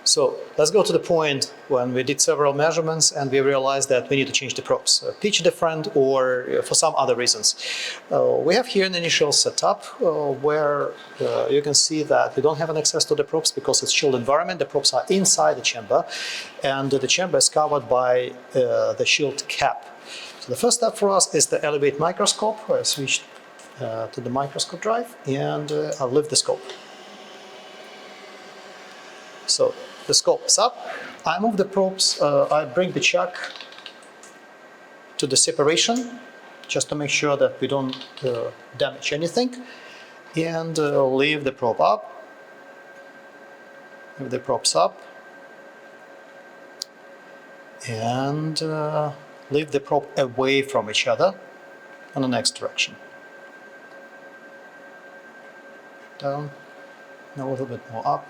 So let's go to the point when we did several measurements and we realized that we need to change the probes, pitch different or for some other reasons. We have here an initial setup where you can see that we don't have an access to the probes because it's chilled environment. The probes are inside the chamber and the chamber is covered by the shield cap. So the first step for us is to elevate microscope. I switch to the microscope drive and I'll lift the scope. So the scope is up. I move the probes, I bring the chuck to the separation just to make sure that we don't damage anything, and leave the probe up. Leave the probes up and leave the probe away from each other in the next direction. Down, now a little bit more up.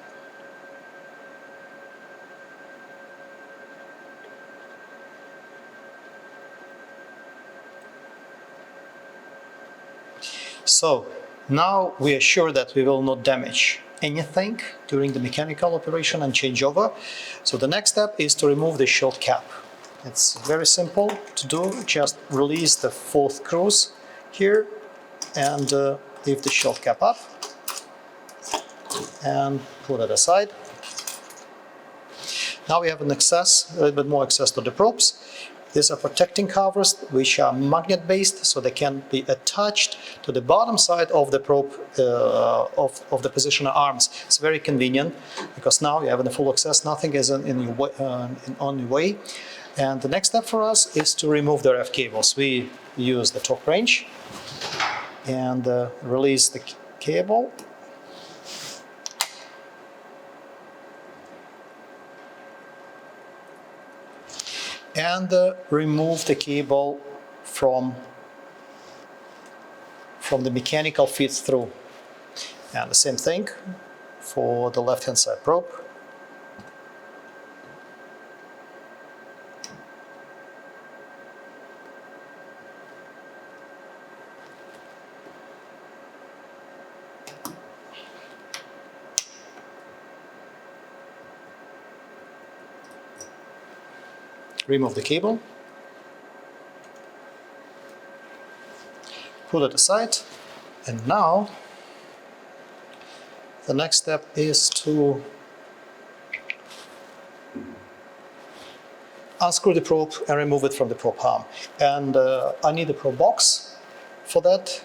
So now we are sure that we will not damage anything during the mechanical operation and changeover. So the next step is to remove the shield cap. It's very simple to do. Just release the 4 screws here and leave the shield cap up and put it aside. Now we have an access, a little bit more access to the probes. These are protecting covers which are magnet based, so they can be attached to the bottom side of the probe of the positioner arms. It's very convenient because now you have the full access, nothing is on your way. And the next step for us is to remove the RF cables. We use the top wrench and release the cable. And remove the cable from the mechanical feed through. And the same thing for the left-hand side probe. Remove the cable, pull it aside, and now the next step is to unscrew the probe and remove it from the probe arm. And I need a probe box for that,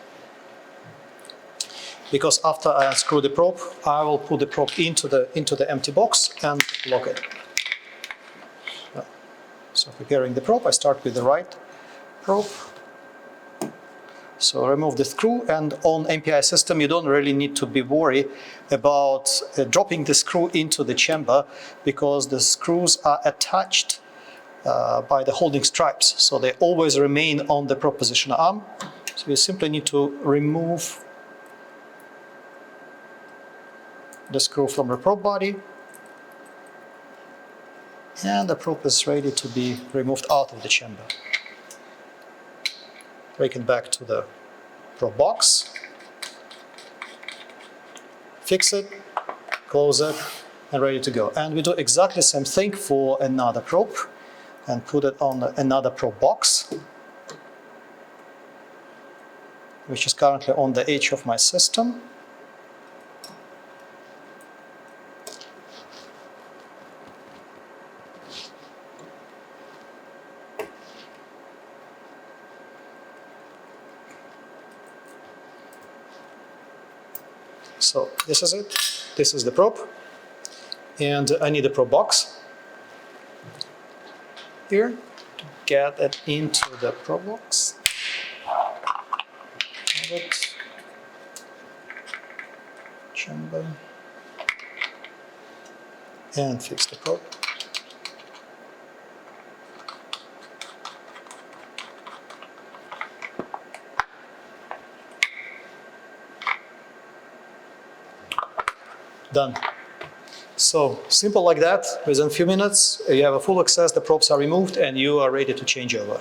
because after I unscrew the probe, I will put the probe into the empty box and lock it. So preparing the probe, I start with the right probe. So remove the screw, and on MPI system you don't really need to be worried about dropping the screw into the chamber, because the screws are attached by the holding stripes, so they always remain on the probe positioner arm. So you simply need to remove the screw from the probe body, and the probe is ready to be removed out of the chamber. Break it back to the probe box, fix it, close it, and ready to go. And we do exactly the same thing for another probe, and put it on another probe box, which is currently on the edge of my system. So this is it. This is the probe, and I need a probe box here to get it into the probe box. Chamber, and fix the probe. Done. So simple like that. Within a few minutes, you have a full access, the probes are removed, and you are ready to change over.